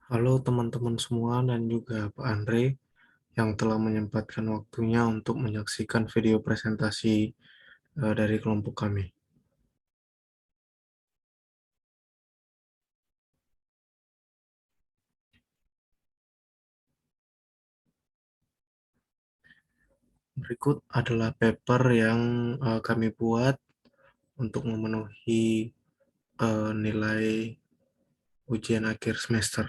Halo teman-teman semua dan juga Pak Andre yang telah menyempatkan waktunya untuk menyaksikan video presentasi dari kelompok kami. Berikut adalah paper yang kami buat untuk memenuhi nilai ujian akhir semester.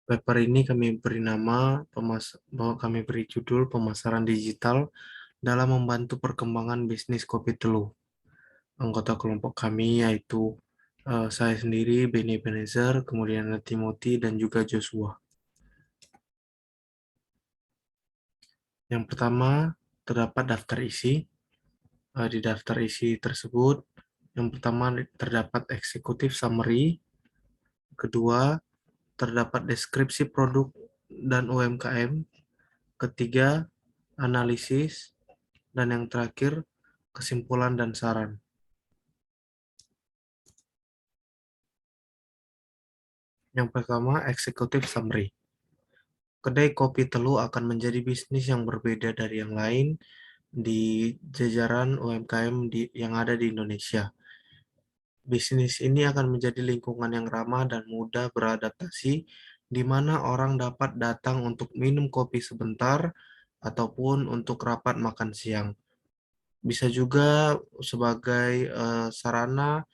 Paper ini kami beri nama, bahwa kami beri judul Pemasaran Digital dalam Membantu Perkembangan Bisnis Kopi Telu. Anggota kelompok kami yaitu saya sendiri, Benny Ebenezer, kemudian ada Timothy, dan juga Joshua. Yang pertama, terdapat daftar isi. Di daftar isi tersebut, yang pertama terdapat executive summary, kedua, terdapat deskripsi produk dan UMKM, ketiga, analisis, dan yang terakhir, kesimpulan dan saran. Yang pertama, executive summary. Kedai kopi Telu akan menjadi bisnis yang berbeda dari yang lain di jajaran UMKM yang ada di Indonesia. Bisnis ini akan menjadi lingkungan yang ramah dan mudah beradaptasi, di mana orang dapat datang untuk minum kopi sebentar ataupun untuk rapat makan siang. Bisa juga sebagai sarana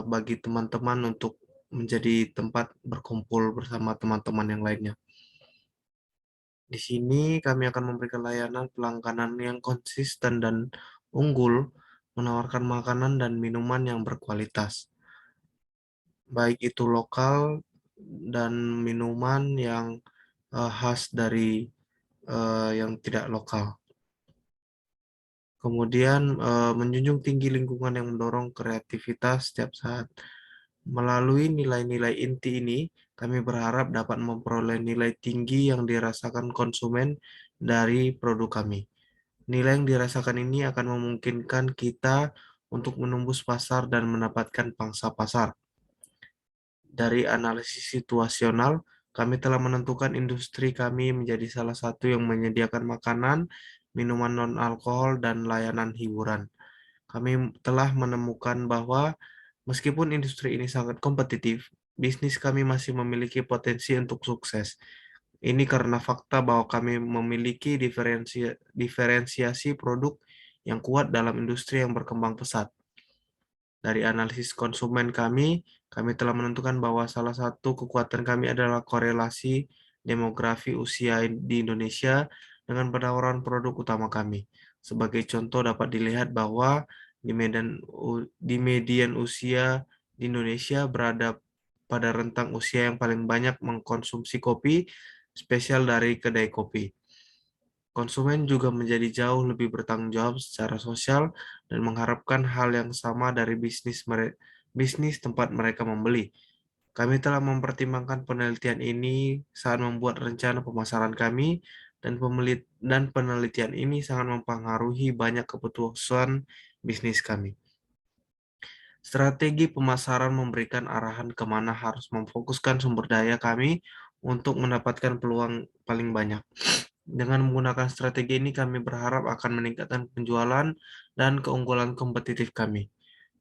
bagi teman-teman untuk menjadi tempat berkumpul bersama teman-teman yang lainnya. Di sini kami akan memberikan layanan pelangganan yang konsisten dan unggul, menawarkan makanan dan minuman yang berkualitas, baik itu lokal dan minuman yang khas dari yang tidak lokal. Kemudian menjunjung tinggi lingkungan yang mendorong kreativitas setiap saat. Melalui nilai-nilai inti ini, kami berharap dapat memperoleh nilai tinggi yang dirasakan konsumen dari produk kami. Nilai yang dirasakan ini akan memungkinkan kita untuk menembus pasar dan mendapatkan pangsa pasar. Dari analisis situasional, kami telah menentukan industri kami menjadi salah satu yang menyediakan makanan, minuman non-alkohol, dan layanan hiburan. Kami telah menemukan bahwa meskipun industri ini sangat kompetitif, bisnis kami masih memiliki potensi untuk sukses. Ini karena fakta bahwa kami memiliki diferensiasi produk yang kuat dalam industri yang berkembang pesat. Dari analisis konsumen kami telah menentukan bahwa salah satu kekuatan kami adalah korelasi demografi usia di Indonesia dengan penawaran produk utama kami. Sebagai contoh dapat dilihat bahwa di median usia di Indonesia berada pada rentang usia yang paling banyak mengkonsumsi kopi spesial dari kedai kopi. Konsumen juga menjadi jauh lebih bertanggung jawab secara sosial dan mengharapkan hal yang sama dari bisnis tempat mereka membeli. Kami telah mempertimbangkan penelitian ini saat membuat rencana pemasaran kami, dan penelitian ini sangat mempengaruhi banyak keputusan bisnis kami. Strategi pemasaran memberikan arahan kemana harus memfokuskan sumber daya kami untuk mendapatkan peluang paling banyak. Dengan menggunakan strategi ini, kami berharap akan meningkatkan penjualan dan keunggulan kompetitif kami.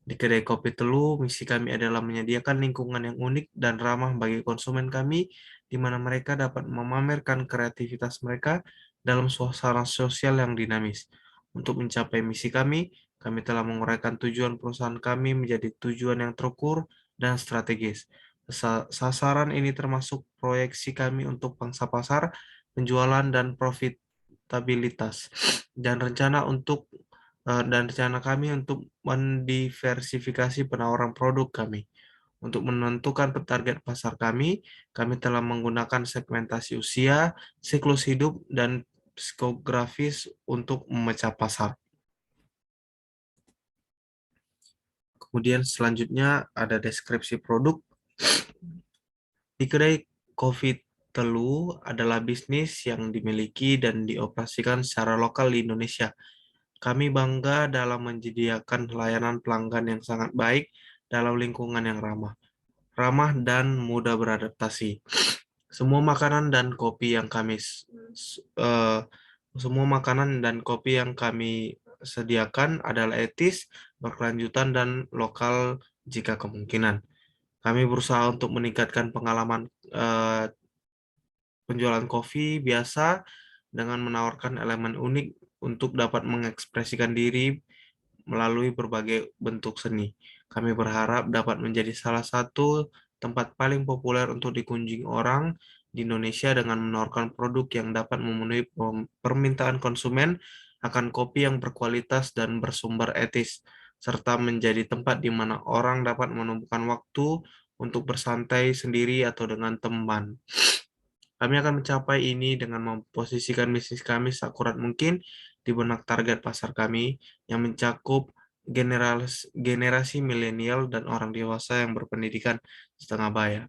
Di kedai kopi Telu, misi kami adalah menyediakan lingkungan yang unik dan ramah bagi konsumen kami, di mana mereka dapat memamerkan kreativitas mereka dalam suasana sosial yang dinamis. Untuk mencapai misi kami telah menguraikan tujuan perusahaan kami menjadi tujuan yang terukur dan strategis. Sasaran ini termasuk proyeksi kami untuk pangsa pasar, penjualan, dan profitabilitas, dan rencana kami untuk mendiversifikasi penawaran produk kami. Untuk menentukan target pasar kami telah menggunakan segmentasi usia, siklus hidup, dan psikografis untuk memecah pasar. Kemudian selanjutnya ada deskripsi produk. Di kedai kopi Telu adalah bisnis yang dimiliki dan dioperasikan secara lokal di Indonesia. Kami bangga dalam menyediakan layanan pelanggan yang sangat baik dalam lingkungan yang ramah. ramah dan mudah beradaptasi. Semua makanan dan kopi yang kami semua makanan dan kopi yang kami sediakan adalah etis, berkelanjutan dan lokal jika kemungkinan. Kami berusaha untuk meningkatkan pengalaman penjualan kopi biasa dengan menawarkan elemen unik untuk dapat mengekspresikan diri melalui berbagai bentuk seni. Kami berharap dapat menjadi salah satu tempat paling populer untuk dikunjungi orang di Indonesia dengan menawarkan produk yang dapat memenuhi permintaan konsumen akan kopi yang berkualitas dan bersumber etis, serta menjadi tempat di mana orang dapat menemukan waktu untuk bersantai sendiri atau dengan teman. Kami akan mencapai ini dengan memposisikan bisnis kami seakurat mungkin di benak target pasar kami yang mencakup generasi milenial dan orang dewasa yang berpendidikan setengah bayar.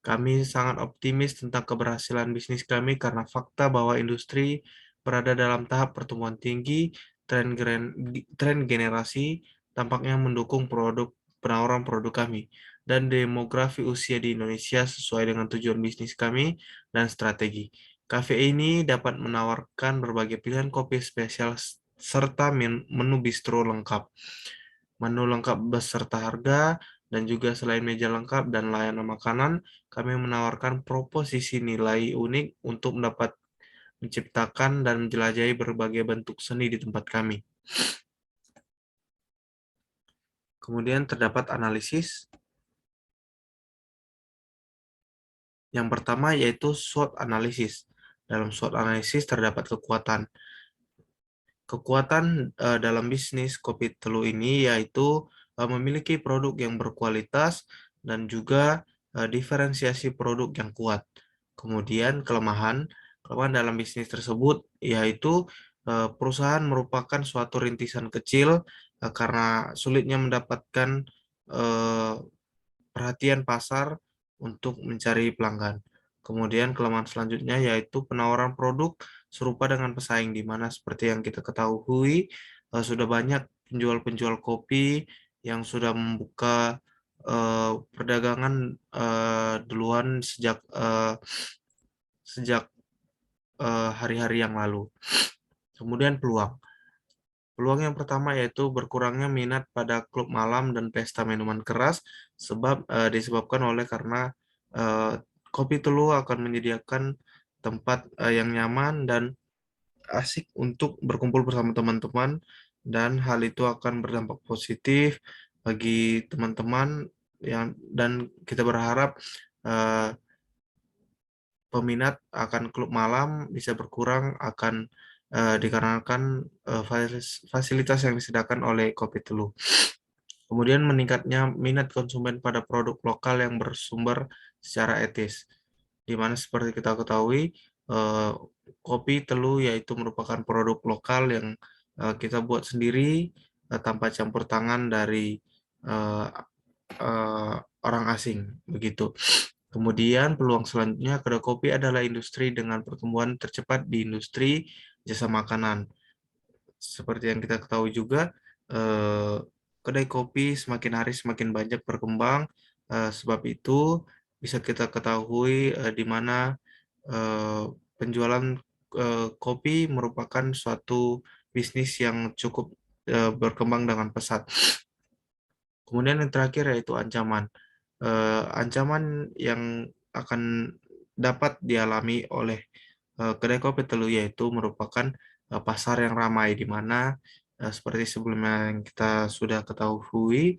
Kami sangat optimis tentang keberhasilan bisnis kami karena fakta bahwa industri berada dalam tahap pertumbuhan tinggi, tren generasi tampaknya mendukung penawaran produk kami, dan demografi usia di Indonesia sesuai dengan tujuan bisnis kami dan strategi. Cafe ini dapat menawarkan berbagai pilihan kopi spesial serta menu bistro lengkap. Menu lengkap beserta harga dan juga selain meja lengkap dan layanan makanan, kami menawarkan proposisi nilai unik untuk mendapat menciptakan dan menjelajahi berbagai bentuk seni di tempat kami. Kemudian terdapat analisis. Yang pertama yaitu SWOT analisis. Dalam SWOT analisis terdapat kekuatan. Kekuatan dalam bisnis kopi telu ini yaitu memiliki produk yang berkualitas dan juga diferensiasi produk yang kuat. Kemudian kelemahan dalam bisnis tersebut yaitu perusahaan merupakan suatu rintisan kecil karena sulitnya mendapatkan eh, perhatian pasar untuk mencari pelanggan. Kemudian kelemahan selanjutnya yaitu penawaran produk serupa dengan pesaing, di mana seperti yang kita ketahui sudah banyak penjual-penjual kopi yang sudah membuka perdagangan duluan sejak sejak hari-hari yang lalu. Kemudian peluang. Peluang yang pertama yaitu berkurangnya minat pada klub malam dan pesta minuman keras disebabkan oleh karena eh, kopi telu akan menyediakan tempat yang nyaman dan asik untuk berkumpul bersama teman-teman, dan hal itu akan berdampak positif bagi teman-teman dan kita berharap eh, peminat akan klub malam bisa berkurang akan dikarenakan fasilitas yang disediakan oleh Kopi Telu. Kemudian meningkatnya minat konsumen pada produk lokal yang bersumber secara etis, di mana seperti kita ketahui eh, Kopi Telu yaitu merupakan produk lokal yang kita buat sendiri tanpa campur tangan dari eh, orang asing begitu. Kemudian peluang selanjutnya kedai kopi adalah industri dengan pertumbuhan tercepat di industri jasa makanan. Seperti yang kita ketahui juga, eh, kedai kopi semakin hari semakin banyak berkembang. Sebab itu bisa kita ketahui di mana eh, penjualan kopi merupakan suatu bisnis yang cukup berkembang dengan pesat. Kemudian yang terakhir yaitu ancaman. Ancaman yang akan dapat dialami oleh kedai kopi telu yaitu merupakan pasar yang ramai, di mana seperti sebelumnya yang kita sudah ketahui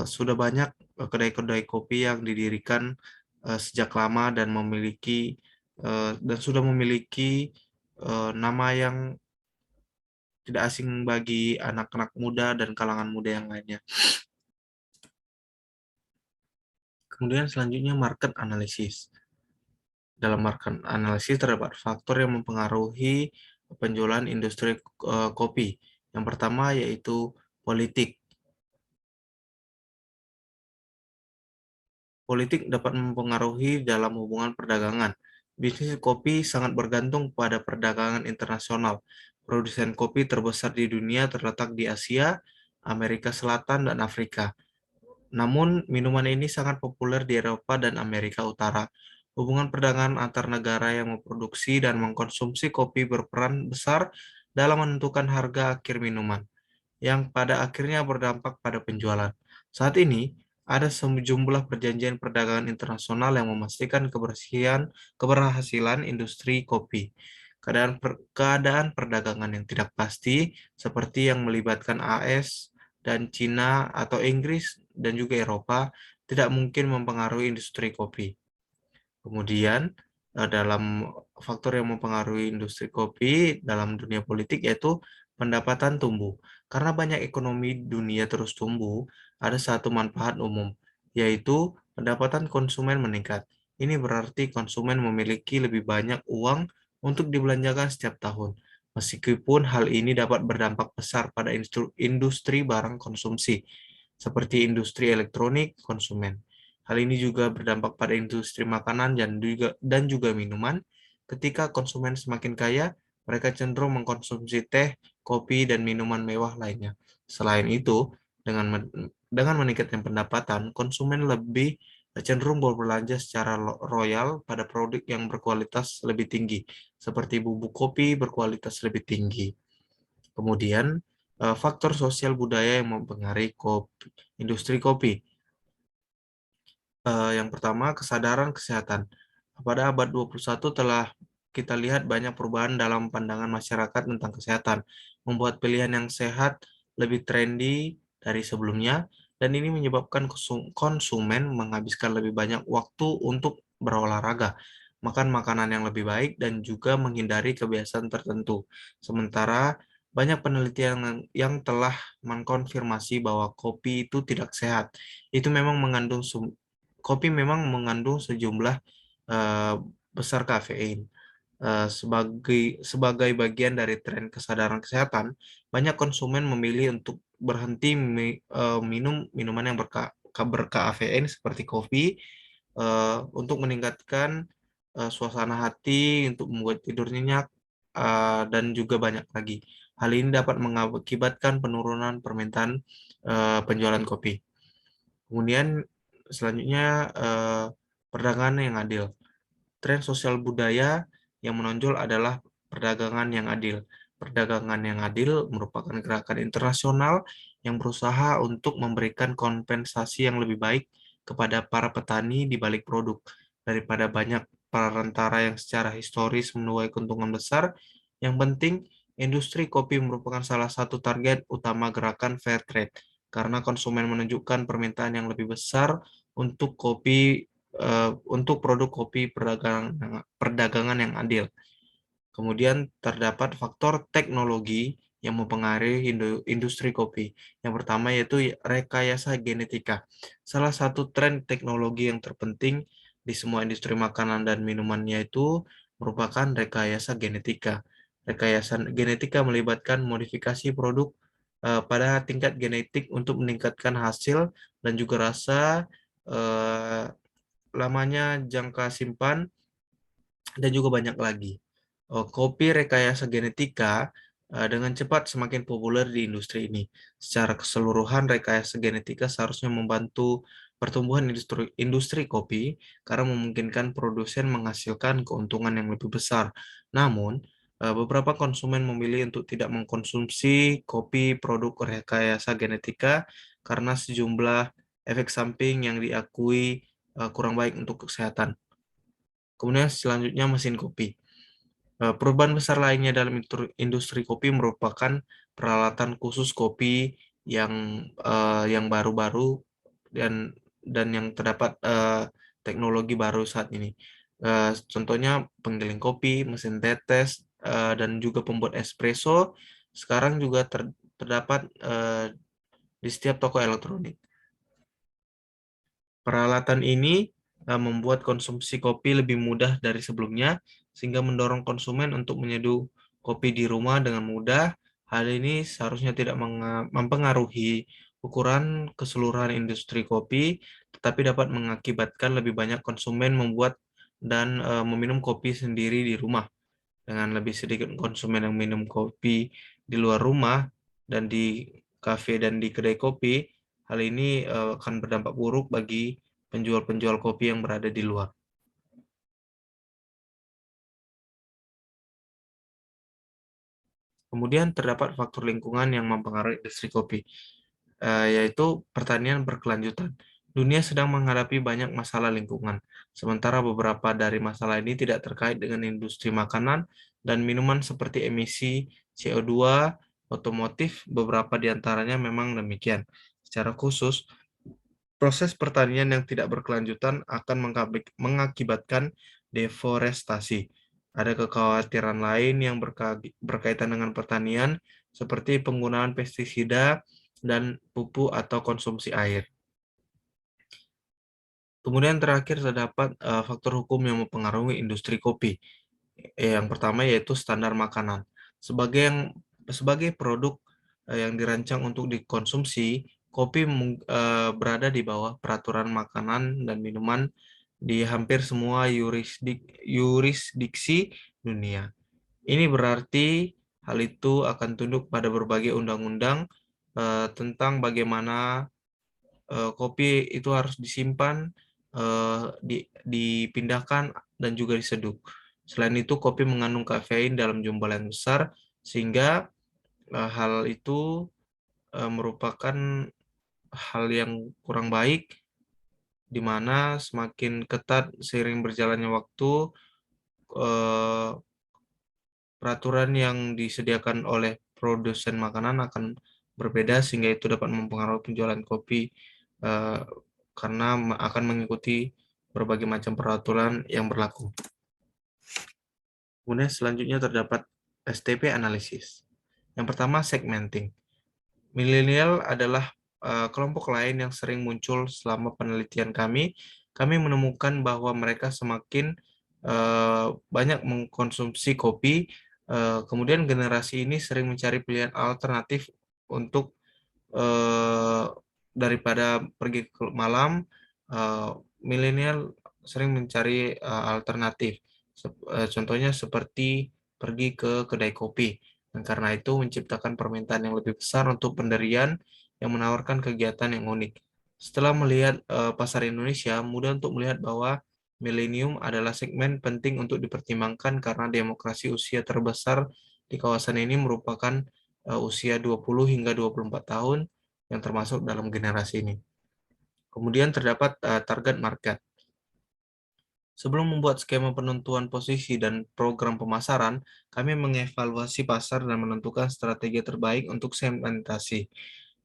sudah banyak kedai-kedai kopi yang didirikan sejak lama dan dan sudah memiliki nama yang tidak asing bagi anak-anak muda dan kalangan muda yang lainnya. Kemudian selanjutnya market analysis. Dalam market analisis terdapat faktor yang mempengaruhi penjualan industri kopi. Yang pertama yaitu politik. Politik dapat mempengaruhi dalam hubungan perdagangan. Bisnis kopi sangat bergantung pada perdagangan internasional. Produsen kopi terbesar di dunia terletak di Asia, Amerika Selatan, dan Afrika. Namun, minuman ini sangat populer di Eropa dan Amerika Utara. Hubungan perdagangan antar negara yang memproduksi dan mengkonsumsi kopi berperan besar dalam menentukan harga akhir minuman, yang pada akhirnya berdampak pada penjualan. Saat ini, ada sejumlah perjanjian perdagangan internasional yang memastikan keberhasilan industri kopi. Keadaan perdagangan yang tidak pasti, seperti yang melibatkan AS dan Cina atau Inggris dan juga Eropa, tidak mungkin mempengaruhi industri kopi. Kemudian, dalam faktor yang mempengaruhi industri kopi dalam dunia politik yaitu pendapatan tumbuh. Karena banyak ekonomi dunia terus tumbuh, ada satu manfaat umum, yaitu pendapatan konsumen meningkat. Ini berarti konsumen memiliki lebih banyak uang untuk dibelanjakan setiap tahun. Meskipun hal ini dapat berdampak besar pada industri barang konsumsi, seperti industri elektronik konsumen. Hal ini juga berdampak pada industri makanan dan juga minuman. Ketika konsumen semakin kaya, mereka cenderung mengkonsumsi teh, kopi, dan minuman mewah lainnya. Selain itu, dengan meningkatnya pendapatan, konsumen lebih cenderung berbelanja secara royal pada produk yang berkualitas lebih tinggi, seperti bubuk kopi berkualitas lebih tinggi. Kemudian, faktor sosial budaya yang mempengaruhi industri kopi. Yang pertama, kesadaran kesehatan. Pada abad 21 telah kita lihat banyak perubahan dalam pandangan masyarakat tentang kesehatan, membuat pilihan yang sehat lebih trendy dari sebelumnya, dan ini menyebabkan konsumen menghabiskan lebih banyak waktu untuk berolahraga, makan makanan yang lebih baik, dan juga menghindari kebiasaan tertentu. Sementara banyak penelitian yang telah mengkonfirmasi bahwa kopi itu tidak sehat. Itu memang mengandung Kopi memang mengandung sejumlah eh, besar kafein. Sebagai bagian dari tren kesadaran kesehatan, banyak konsumen memilih untuk berhenti minum minuman yang berkafein seperti kopi untuk meningkatkan suasana hati, untuk membuat tidur nyenyak, dan juga banyak lagi. Hal ini dapat mengakibatkan penurunan permintaan penjualan kopi. Kemudian selanjutnya perdagangan yang adil. Tren sosial budaya yang menonjol adalah perdagangan yang adil. Perdagangan yang adil merupakan gerakan internasional yang berusaha untuk memberikan kompensasi yang lebih baik kepada para petani di balik produk daripada banyak perantara yang secara historis menuai keuntungan besar. Yang penting, industri kopi merupakan salah satu target utama gerakan fair trade karena konsumen menunjukkan permintaan yang lebih besar untuk untuk produk kopi perdagangan yang adil. Kemudian terdapat faktor teknologi yang mempengaruhi industri kopi. Yang pertama yaitu rekayasa genetika. Salah satu tren teknologi yang terpenting di semua industri makanan dan minuman yaitu merupakan rekayasa genetika. Rekayasa genetika melibatkan modifikasi produk pada tingkat genetik untuk meningkatkan hasil dan juga rasa, eh, lamanya jangka simpan, dan juga banyak lagi. Kopi rekayasa genetika dengan cepat semakin populer di industri ini. Secara keseluruhan, rekayasa genetika seharusnya membantu pertumbuhan industri kopi karena memungkinkan produsen menghasilkan keuntungan yang lebih besar. Namun, beberapa konsumen memilih untuk tidak mengkonsumsi kopi produk rekayasa genetika karena sejumlah efek samping yang diakui kurang baik untuk kesehatan. Kemudian selanjutnya mesin kopi. Perubahan besar lainnya dalam industri kopi merupakan peralatan khusus kopi yang baru-baru dan yang terdapat teknologi baru saat ini. Contohnya penggiling kopi, mesin tetes, dan juga pembuat espresso sekarang juga terdapat di setiap toko elektronik. Peralatan ini membuat konsumsi kopi lebih mudah dari sebelumnya, sehingga mendorong konsumen untuk menyeduh kopi di rumah dengan mudah. Hal ini seharusnya tidak mempengaruhi ukuran keseluruhan industri kopi, tetapi dapat mengakibatkan lebih banyak konsumen membuat dan meminum kopi sendiri di rumah. Dengan lebih sedikit konsumen yang minum kopi di luar rumah dan di kafe dan di kedai kopi, Hal ini akan berdampak buruk bagi penjual-penjual kopi yang berada di luar. Kemudian terdapat faktor lingkungan yang mempengaruhi industri kopi, yaitu pertanian berkelanjutan. Dunia sedang menghadapi banyak masalah lingkungan, sementara beberapa dari masalah ini tidak terkait dengan industri makanan dan minuman seperti emisi CO2, otomotif, beberapa di antaranya memang demikian. Secara khusus, proses pertanian yang tidak berkelanjutan akan mengakibatkan deforestasi. Ada kekhawatiran lain yang berkaitan dengan pertanian, seperti penggunaan pestisida dan pupuk atau konsumsi air. Kemudian terakhir terdapat faktor hukum yang mempengaruhi industri kopi. Yang pertama yaitu standar makanan. Sebagai produk yang dirancang untuk dikonsumsi, kopi berada di bawah peraturan makanan dan minuman di hampir semua yurisdiksi dunia. Ini berarti hal itu akan tunduk pada berbagai undang-undang tentang bagaimana kopi itu harus disimpan, dipindahkan, dan juga diseduh. Selain itu, kopi mengandung kafein dalam jumlah yang besar, sehingga hal itu merupakan hal yang kurang baik, di mana semakin ketat seiring berjalannya waktu, eh, peraturan yang disediakan oleh produsen makanan akan berbeda, sehingga itu dapat mempengaruhi penjualan kopi eh, karena akan mengikuti berbagai macam peraturan yang berlaku. Kemudian selanjutnya terdapat STP analisis. Yang pertama, segmenting. Milenial adalah kelompok lain yang sering muncul selama penelitian kami. Kami menemukan bahwa mereka semakin banyak mengkonsumsi kopi. Kemudian generasi ini sering mencari pilihan alternatif untuk eh, daripada pergi ke malam. eh, Milenial sering mencari alternatif. Contohnya seperti pergi ke kedai kopi. Dan karena itu menciptakan permintaan yang lebih besar untuk pendirian yang menawarkan kegiatan yang unik. Setelah melihat pasar Indonesia, mudah untuk melihat bahwa milenium adalah segmen penting untuk dipertimbangkan karena demokrasi usia terbesar di kawasan ini merupakan usia 20 hingga 24 tahun yang termasuk dalam generasi ini. Kemudian terdapat target market. Sebelum membuat skema penentuan posisi dan program pemasaran, kami mengevaluasi pasar dan menentukan strategi terbaik untuk segmentasi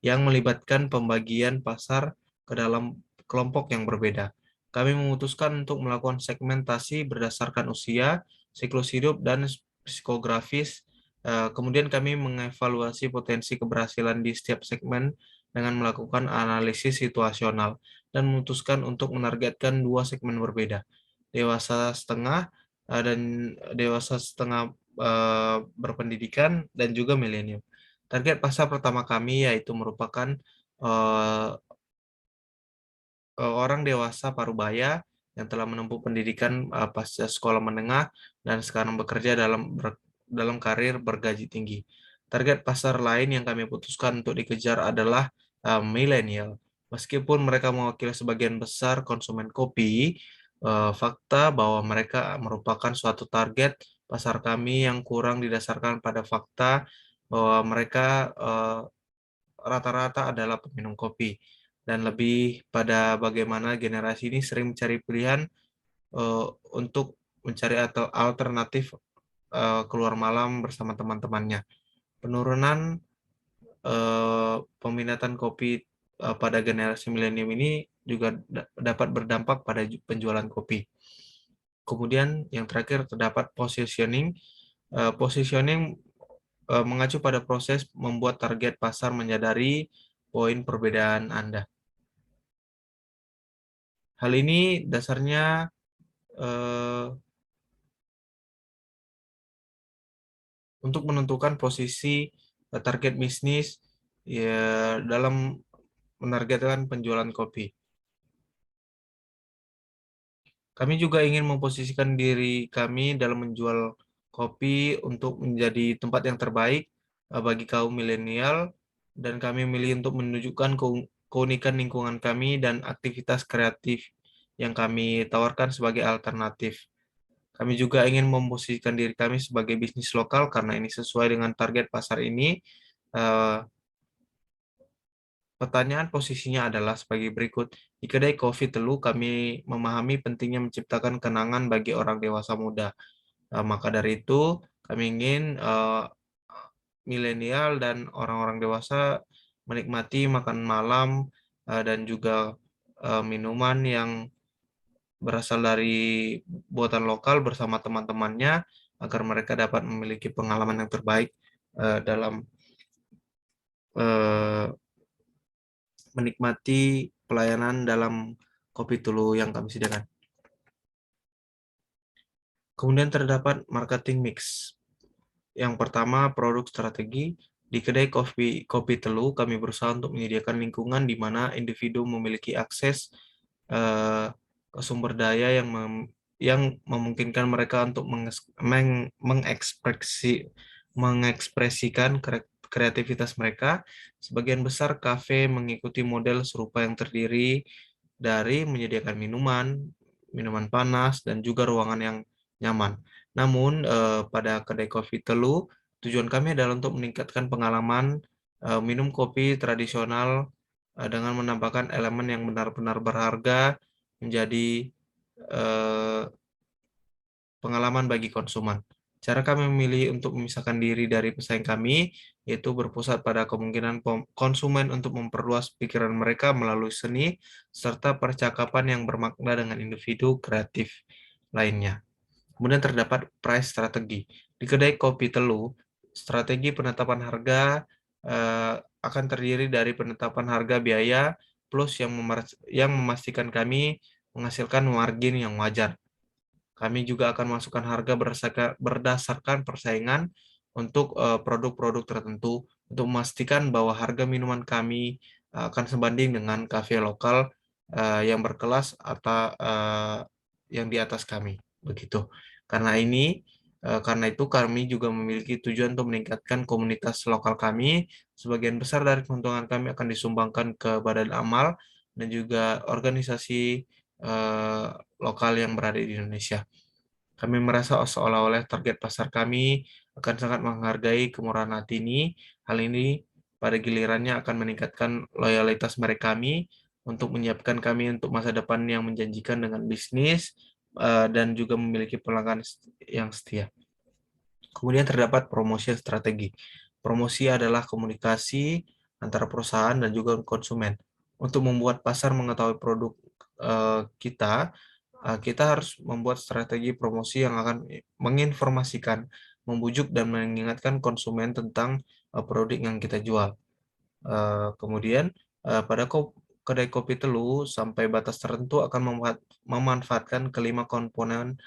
yang melibatkan pembagian pasar ke dalam kelompok yang berbeda. Kami memutuskan untuk melakukan segmentasi berdasarkan usia, siklus hidup, dan psikografis. Kemudian kami mengevaluasi potensi keberhasilan di setiap segmen dengan melakukan analisis situasional dan memutuskan untuk menargetkan dua segmen berbeda, dewasa setengah dan dewasa setengah berpendidikan, dan juga milenium. Target pasar pertama kami yaitu merupakan eh, orang dewasa parubaya yang telah menempuh pendidikan pasca sekolah menengah dan sekarang bekerja dalam karir bergaji tinggi. Target pasar lain yang kami putuskan untuk dikejar adalah milenial. Meskipun mereka mewakili sebagian besar konsumen kopi, fakta bahwa mereka merupakan suatu target pasar kami yang kurang didasarkan pada fakta bahwa mereka rata-rata adalah peminum kopi, dan lebih pada bagaimana generasi ini sering mencari pilihan eh, untuk mencari atau alternatif keluar malam bersama teman-temannya. Penurunan peminatan kopi pada generasi milenium ini juga dapat berdampak pada penjualan kopi. Kemudian yang terakhir terdapat positioning. Positioning mengacu pada proses membuat target pasar menyadari poin perbedaan Anda. Hal ini dasarnya eh, untuk menentukan posisi target bisnis ya dalam menargetkan penjualan kopi. Kami juga ingin memposisikan diri kami dalam menjual kopi untuk menjadi tempat yang terbaik bagi kaum milenial, dan kami memilih untuk menunjukkan keunikan lingkungan kami dan aktivitas kreatif yang kami tawarkan sebagai alternatif. Kami juga ingin memposisikan diri kami sebagai bisnis lokal karena ini sesuai dengan target pasar ini. Eh, Pertanyaan posisinya adalah sebagai berikut. Di kedai kopi Telu, kami memahami pentingnya menciptakan kenangan bagi orang dewasa muda. Maka dari itu, kami ingin milenial dan orang-orang dewasa menikmati makan malam dan juga minuman yang berasal dari buatan lokal bersama teman-temannya agar mereka dapat memiliki pengalaman yang terbaik dalam eh, menikmati pelayanan dalam kopi Tulu yang kami sediakan. Kemudian terdapat marketing mix. Yang pertama, produk strategi. Di kedai kopi Telu, kami berusaha untuk menyediakan lingkungan di mana individu memiliki akses eh, ke sumber daya yang memungkinkan mereka untuk mengekspresikan kreativitas mereka. Sebagian besar kafe mengikuti model serupa yang terdiri dari menyediakan minuman panas, dan juga ruangan yang nyaman. Namun, pada kedai kopi Telu, tujuan kami adalah untuk meningkatkan pengalaman minum kopi tradisional dengan menambahkan elemen yang benar-benar berharga menjadi eh, pengalaman bagi konsumen. Cara kami memilih untuk memisahkan diri dari pesaing kami, yaitu berpusat pada kemungkinan konsumen untuk memperluas pikiran mereka melalui seni, serta percakapan yang bermakna dengan individu kreatif lainnya. Kemudian terdapat price strategi. Di kedai kopi Telu, strategi penetapan harga akan terdiri dari penetapan harga biaya plus yang memastikan kami menghasilkan margin yang wajar. Kami juga akan masukkan harga berdasarkan persaingan untuk produk-produk tertentu untuk memastikan bahwa harga minuman kami akan sebanding dengan kafe lokal yang berkelas atau yang di atas kami. Begitu. Karena itu kami juga memiliki tujuan untuk meningkatkan komunitas lokal kami. Sebagian besar dari keuntungan kami akan disumbangkan ke badan amal dan juga organisasi eh, lokal yang berada di Indonesia. Kami merasa seolah-olah target pasar kami akan sangat menghargai kemurahan hati ini. Hal ini pada gilirannya akan meningkatkan loyalitas mereka kami untuk menyiapkan kami untuk masa depan yang menjanjikan dengan bisnis dan juga memiliki pelanggan yang setia. Kemudian terdapat promosi strategi. Promosi adalah komunikasi antara perusahaan dan juga konsumen. Untuk membuat pasar mengetahui produk kita, kita harus membuat strategi promosi yang akan menginformasikan, membujuk, dan mengingatkan konsumen tentang produk yang kita jual. Kemudian pada kedai kopi Telu sampai batas tertentu akan memanfaatkan kelima komponen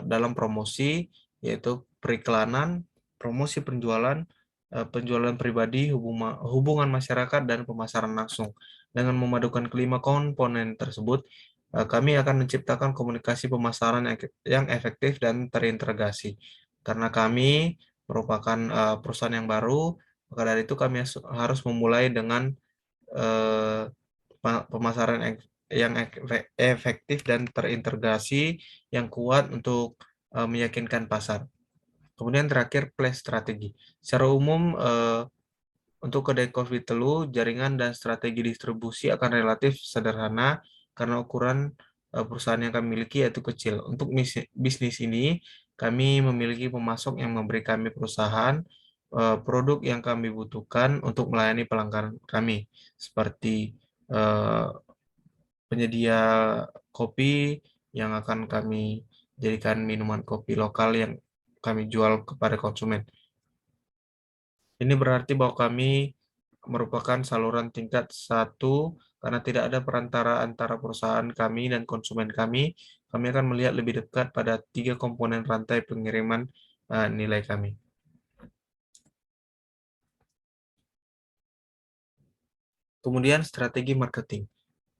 dalam promosi, yaitu periklanan, promosi penjualan, penjualan pribadi, hubungan masyarakat, dan pemasaran langsung. Dengan memadukan kelima komponen tersebut, kami akan menciptakan komunikasi pemasaran yang efektif dan terintegrasi. Karena kami merupakan perusahaan yang baru, maka dari itu kami harus memulai dengan eh, pemasaran yang efektif dan terintegrasi yang kuat untuk meyakinkan pasar. Kemudian terakhir, play strategi. Secara umum, untuk kedai kopi Telu, jaringan dan strategi distribusi akan relatif sederhana karena ukuran perusahaan yang kami miliki yaitu kecil. Untuk bisnis ini, kami memiliki pemasok yang memberi kami perusahaan produk yang kami butuhkan untuk melayani pelanggan kami, seperti eh, penyedia kopi yang akan kami jadikan minuman kopi lokal yang kami jual kepada konsumen. Ini berarti bahwa kami merupakan saluran tingkat satu karena tidak ada perantara antara perusahaan kami dan konsumen kami. Kami akan melihat lebih dekat pada tiga komponen rantai pengiriman nilai kami. Kemudian strategi marketing.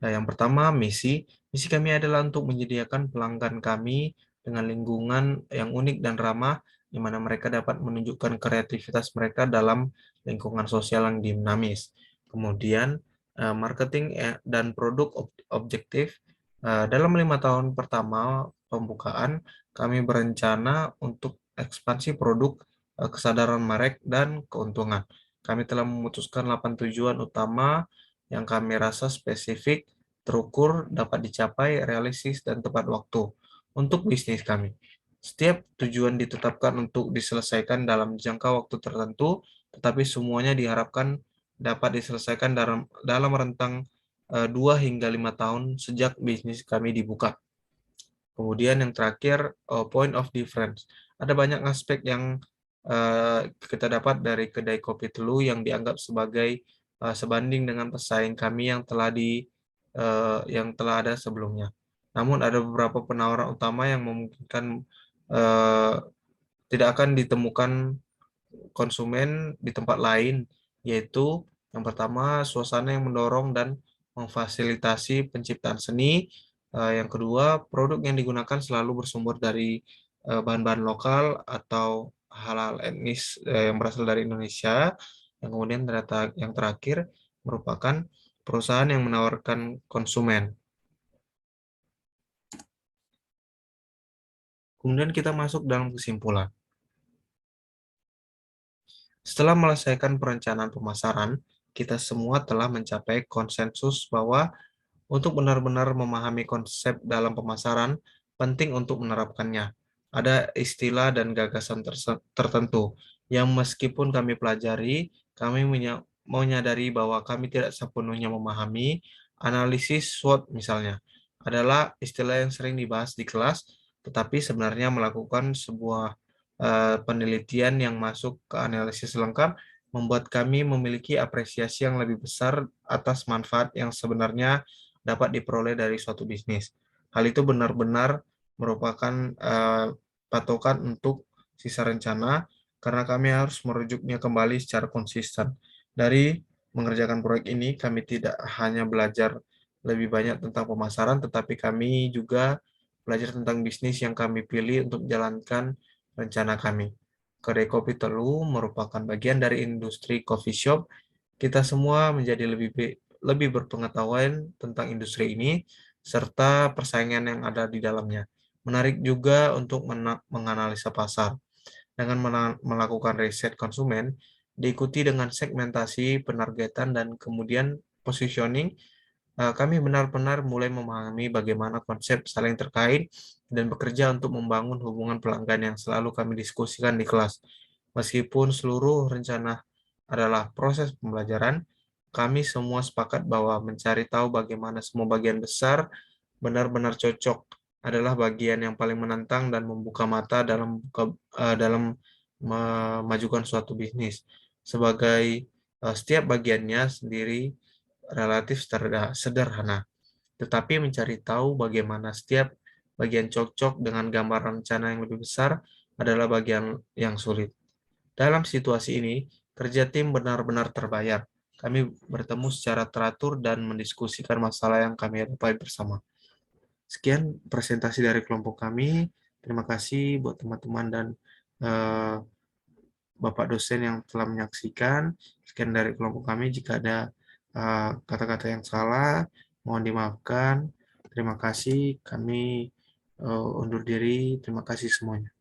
Nah, yang pertama, misi. Misi kami adalah untuk menyediakan pelanggan kami dengan lingkungan yang unik dan ramah, di mana mereka dapat menunjukkan kreativitas mereka dalam lingkungan sosial yang dinamis. Kemudian, marketing dan produk objektif. Dalam 5 tahun pertama pembukaan, kami berencana untuk ekspansi produk, kesadaran merek, dan keuntungan. Kami telah memutuskan 8 tujuan utama yang kami rasa spesifik, terukur, dapat dicapai, realistis, dan tepat waktu untuk bisnis kami. Setiap tujuan ditetapkan untuk diselesaikan dalam jangka waktu tertentu, tetapi semuanya diharapkan dapat diselesaikan dalam rentang 2 hingga 5 tahun sejak bisnis kami dibuka. Kemudian yang terakhir, point of difference. Ada banyak aspek yang kita dapat dari kedai kopi Telu yang dianggap sebagai sebanding dengan pesaing kami yang telah ada sebelumnya. Namun ada beberapa penawaran utama yang memungkinkan uh, tidak akan ditemukan konsumen di tempat lain, yaitu yang pertama suasana yang mendorong dan memfasilitasi penciptaan seni. Yang kedua, produk yang digunakan selalu bersumber dari bahan-bahan lokal atau halal etnis yang berasal dari Indonesia. Yang kemudian ternyata yang terakhir merupakan perusahaan yang menawarkan konsumen. Kemudian kita masuk dalam kesimpulan. Setelah menyelesaikan perencanaan pemasaran, kita semua telah mencapai konsensus bahwa untuk benar-benar memahami konsep dalam pemasaran, penting untuk menerapkannya. Ada istilah dan gagasan tertentu yang meskipun kami pelajari, kami menyadari bahwa kami tidak sepenuhnya memahami. Analisis SWOT misalnya adalah istilah yang sering dibahas di kelas, tetapi sebenarnya melakukan sebuah penelitian yang masuk ke analisis lengkap membuat kami memiliki apresiasi yang lebih besar atas manfaat yang sebenarnya dapat diperoleh dari suatu bisnis. Hal itu benar-benar merupakan patokan untuk sisa rencana karena kami harus merujuknya kembali secara konsisten. Dari mengerjakan proyek ini, kami tidak hanya belajar lebih banyak tentang pemasaran, tetapi kami juga belajar tentang bisnis yang kami pilih untuk menjalankan rencana kami. Kedai Kopi Telu merupakan bagian dari industri coffee shop. Kita semua menjadi lebih berpengetahuan tentang industri ini serta persaingan yang ada di dalamnya. Menarik juga untuk menganalisa pasar dengan melakukan riset konsumen, diikuti dengan segmentasi, penargetan, dan kemudian positioning. Kami benar-benar mulai memahami bagaimana konsep saling terkait dan bekerja untuk membangun hubungan pelanggan yang selalu kami diskusikan di kelas. Meskipun seluruh rencana adalah proses pembelajaran, kami semua sepakat bahwa mencari tahu bagaimana semua bagian besar benar-benar cocok adalah bagian yang paling menantang dan membuka mata dalam memajukan suatu bisnis. Sebagai setiap bagiannya sendiri relatif sederhana, tetapi mencari tahu bagaimana setiap bagian cocok dengan gambaran rencana yang lebih besar adalah bagian yang sulit. Dalam situasi ini, kerja tim benar-benar terbayar. Kami bertemu secara teratur dan mendiskusikan masalah yang kami hadapi bersama. Sekian presentasi dari kelompok kami. Terima kasih buat teman-teman dan eh, Bapak dosen yang telah menyaksikan. Sekian dari kelompok kami. Jika ada kata-kata yang salah, mohon dimaafkan. Terima kasih. Kami undur diri. Terima kasih semuanya.